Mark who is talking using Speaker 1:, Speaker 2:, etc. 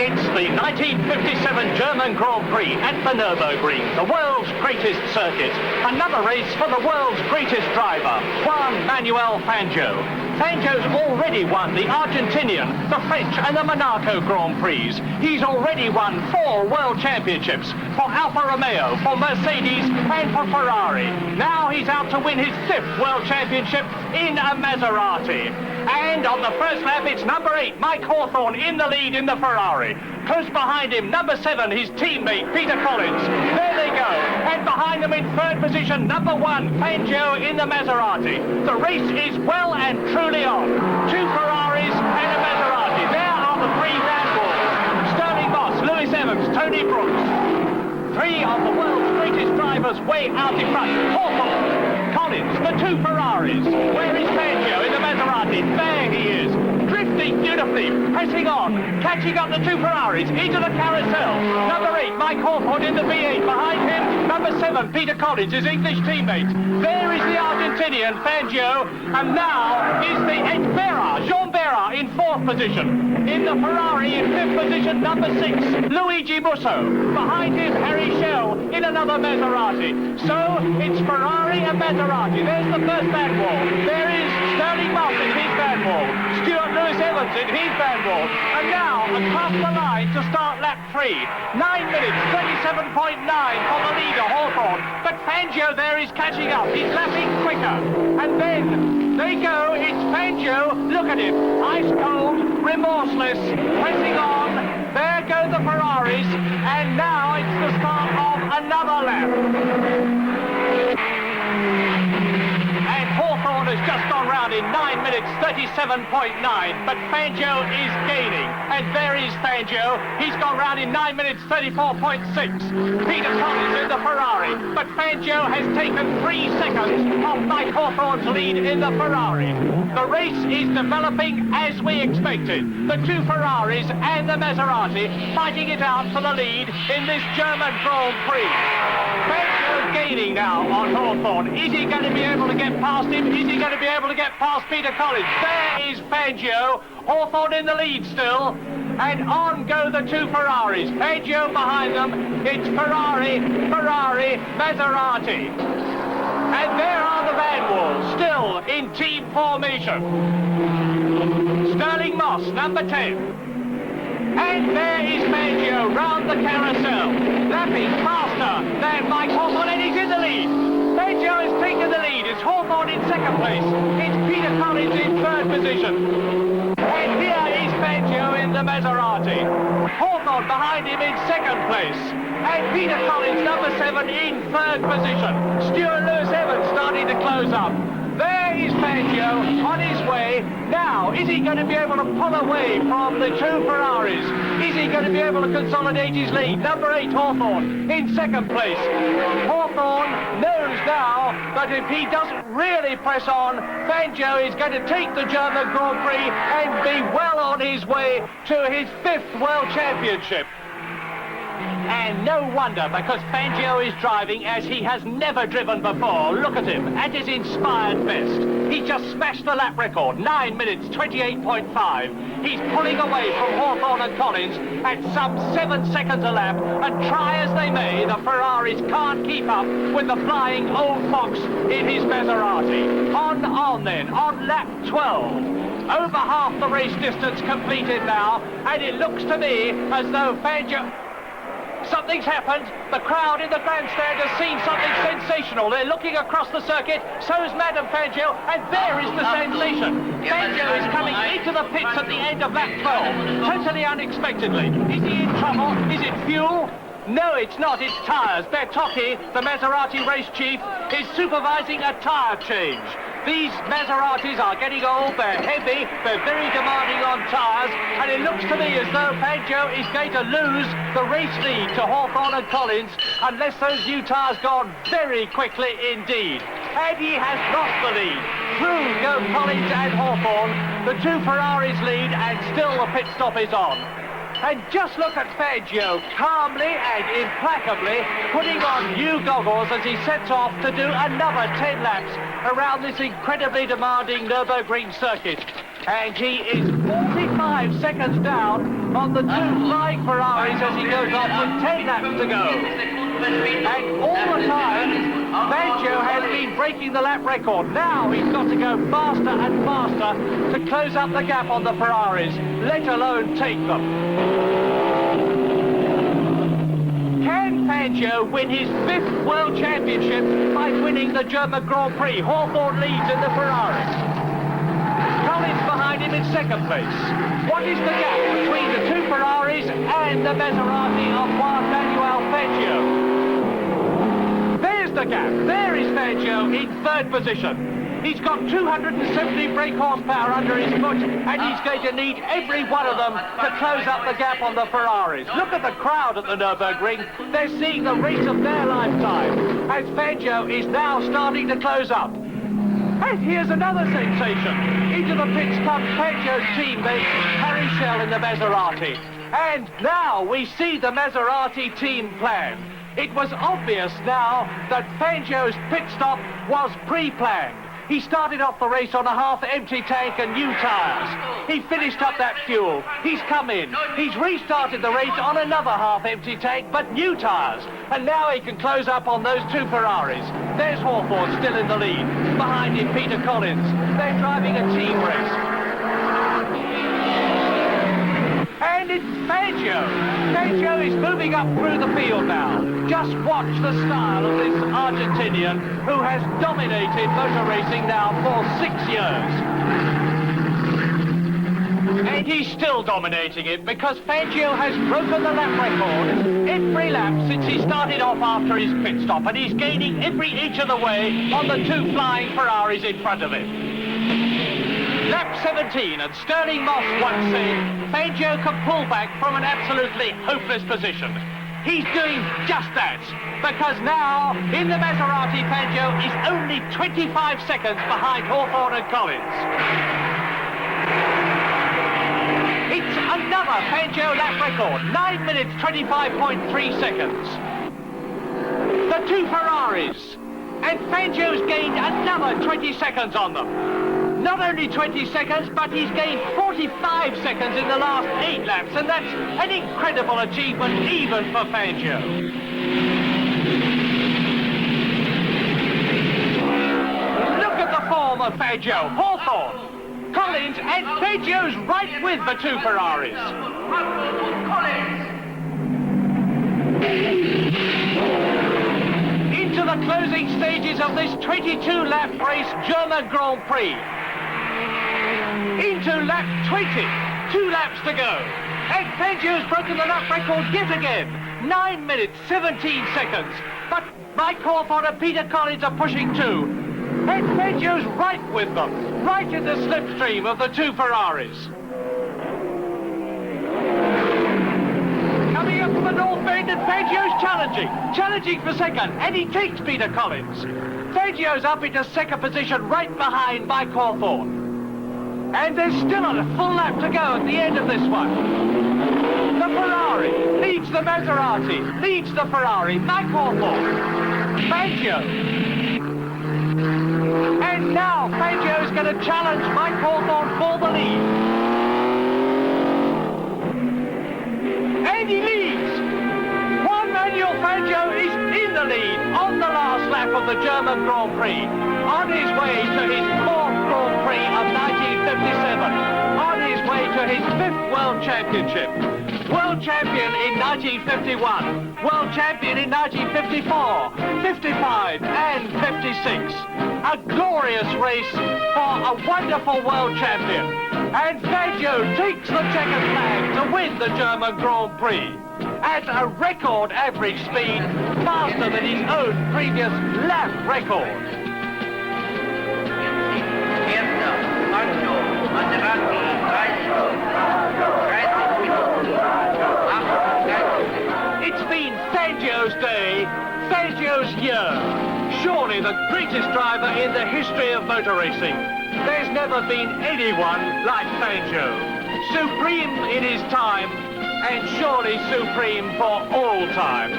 Speaker 1: It's the 1957 German Grand Prix at the Nurburgring, the world's greatest circuit. Another race for the world's greatest driver, Juan Manuel Fangio. Fangio's already won the Argentinian, the French and the Monaco Grand Prix. He's already won 4 world championships for Alfa Romeo, for Mercedes and for Ferrari. Now he's out to win his 5th world championship in a Maserati. And on the first lap, it's number 8, Mike Hawthorn, in the lead in the Ferrari. Close behind him, number 7, his teammate, Peter Collins. There they go. And behind them in 3rd position, number 1, Fangio in the Maserati. The race is well and truly on. 2 Ferraris and a Maserati. There are the 3 Van Walls. Sterling Moss, Lewis Evans, Tony Brooks. 3 of the world's greatest drivers way out in front. Hawthorn, Collins, the 2 Ferraris. Where is Fangio in the Maserati? There he is. Drifting beautifully, pressing on, catching up the 2 Ferraris into the carousel. Number 8, Mike Hawthorn in the V8. Behind him, number 7, Peter Collins, his English teammate. There is the Argentinian, Fangio, and now is the Jean Berra in 4th position. In the Ferrari in 5th position, number 6, Luigi Musso. Behind him, Harry Schell in another Maserati. So it's Ferrari and Maserati. There's the first Van Wall. There is Sterling Moss in his Van Wall. Stuart Lewis Evans in his Van Wall. And now across the line to start lap 3. 9 minutes, 37.9 for the leader, Hawthorn. But Fangio there is catching up. He's lapping quicker. And then they go. It's Fangio. Look at him. Ice cold, remorseless, pressing on. There go the Ferraris. And now it's the start of another lap. Hawthorn has just gone round in 9 minutes 37.9, but Fangio is gaining. And there is Fangio. He's gone round in 9 minutes 34.6. Peter Collins in the Ferrari, but Fangio has taken 3 seconds off Mike Hawthorn's lead in the Ferrari. The race is developing as we expected. The 2 Ferraris and the Maserati fighting it out for the lead in this German Grand Prix. Fangio gaining now on Hawthorn. Is he going to be able to get past him? Is he going to be able to get past Peter Collins? There is Fangio. Hawthorn in the lead still. And on go the 2 Ferraris. Fangio behind them. It's Ferrari, Maserati. And there are the Van Walls, still in team formation. Sterling Moss, number 10. And there is Fangio round the carousel, lapping faster than Mike Hawthorn, and he's in the lead. Fangio has taken the lead. It's Hawthorn in 2nd place. It's Peter Collins in 3rd position. And here is Fangio in the Maserati. Hawthorn behind him in 2nd place. And Peter Collins, number 7, in 3rd position. Stuart Lewis Evans starting to close up. There is Fangio on his way. Now, is he going to be able to pull away from the 2 Ferraris? Is he going to be able to consolidate his lead? Number 8, Hawthorn, in 2nd place. Hawthorn knows now that if he doesn't really press on, Fangio is going to take the German Grand Prix and be well on his way to his 5th World Championship. And no wonder, because Fangio is driving as he has never driven before. Look at him, at his inspired best. He just smashed the lap record, 9 minutes 28.5. He's pulling away from Hawthorn and Collins at some 7 seconds a lap, and try as they may, the Ferraris can't keep up with the flying old fox in his Maserati. On then, on lap 12. Over half the race distance completed now, and it looks to me as though Fangio... Something's happened. The crowd in the grandstand has seen something sensational. They're looking across the circuit. So's Madame Fangio, and there is the sensation. Fangio is coming into the pits at the end of lap 12, totally unexpectedly. Is he in trouble? Is it fuel? No, it's not. It's tyres. Bertocchi, the Maserati race chief, is supervising a tyre change. These Maseratis are getting old, they're heavy, they're very demanding on tyres, and it looks to me as though Fangio is going to lose the race lead to Hawthorn and Collins unless those new tyres go on very quickly indeed. And he has lost the lead. Through go Collins and Hawthorn, the 2 Ferraris lead, and still the pit stop is on. And just look at Fangio calmly and implacably putting on new goggles as he sets off to do another 10 laps around this incredibly demanding Nurburgring circuit. And he is 45 seconds down on the two flying Ferraris as he goes off with 10 laps to go. And all the time, Fangio has been breaking the lap record. Now he's got to go faster and faster to close up the gap on the Ferraris, let alone take them. Can Fangio win his 5th World Championship by winning the German Grand Prix? Hawthorne leads in the Ferrari. Collins behind him in second place. What is the gap between the two Ferraris and the Maserati of Juan Manuel Fangio? There's the gap. There is Fangio in third position. He's got 270 brake horsepower under his foot, and he's going to need every one of them to close up the gap on the Ferraris. Look at the crowd at the Nurburgring. They're seeing the race of their lifetime, as Fangio is now starting to close up. And here's another sensation. Into the pits comes Fangio's teammate, Harry Schell in the Maserati. And now we see the Maserati team plan. It was obvious now that Fangio's pit stop was pre-planned. He started off the race on a half-empty tank and new tyres. He finished up that fuel. He's come in. He's restarted the race on another half-empty tank, but new tyres. And now he can close up on those two Ferraris. There's Hawthorne still in the lead. Behind him, Peter Collins. They're driving a team race. And it's Fangio. Fangio is moving up through the field now. Just watch the style of this Argentinian who has dominated motor racing now for 6 years. And he's still dominating it because Fangio has broken the lap record every lap since he started off after his pit stop, and he's gaining every inch of the way on the two flying Ferraris in front of him. Lap 17, and Sterling Moss once said, Fangio can pull back from an absolutely hopeless position. He's doing just that, because now, in the Maserati, Fangio is only 25 seconds behind Hawthorne and Collins. It's another Fangio lap record, 9 minutes 25.3 seconds. The two Ferraris, and Fangio's gained another 20 seconds on them. Not only 20 seconds, but he's gained 45 seconds in the last 8 laps, and that's an incredible achievement even for Fangio. Look at the form of Fangio, Hawthorne, Collins, and Fangio's right with the two Ferraris. Into the closing stages of this 22-lap race German Grand Prix. Into lap 20, 2 laps to go. And Fangio's broken the lap record yet again. 9 minutes, 17 seconds. But Mike Hawthorne and Peter Collins are pushing too. And Fangio's right with them, right in the slipstream of the two Ferraris. Coming up from the north bend, and Fangio's challenging for second, and he takes Peter Collins. Fangio's up into second position right behind Mike Hawthorne. And there's still a full lap to go at the end of this one. The Ferrari leads the Maserati, leads the Ferrari, Mike Hawthorne, Fangio. And now Fangio is going to challenge Mike Hawthorne for the lead. And he leads. Juan Manuel Fangio is in the lead on the last lap of the German Grand Prix, on his way to his 4th Grand Prix of 1957, on his way to his 5th World Championship. World champion in 1951, world champion in 1954, 55 and 56. A glorious race for a wonderful world champion. And Fangio takes the checkered flag to win the German Grand Prix at a record average speed, faster than his own previous lap record. It's been Fangio's day, Fangio's year. Surely the greatest driver in the history of motor racing. There's never been anyone like Fangio. Supreme in his time, and surely supreme for all time.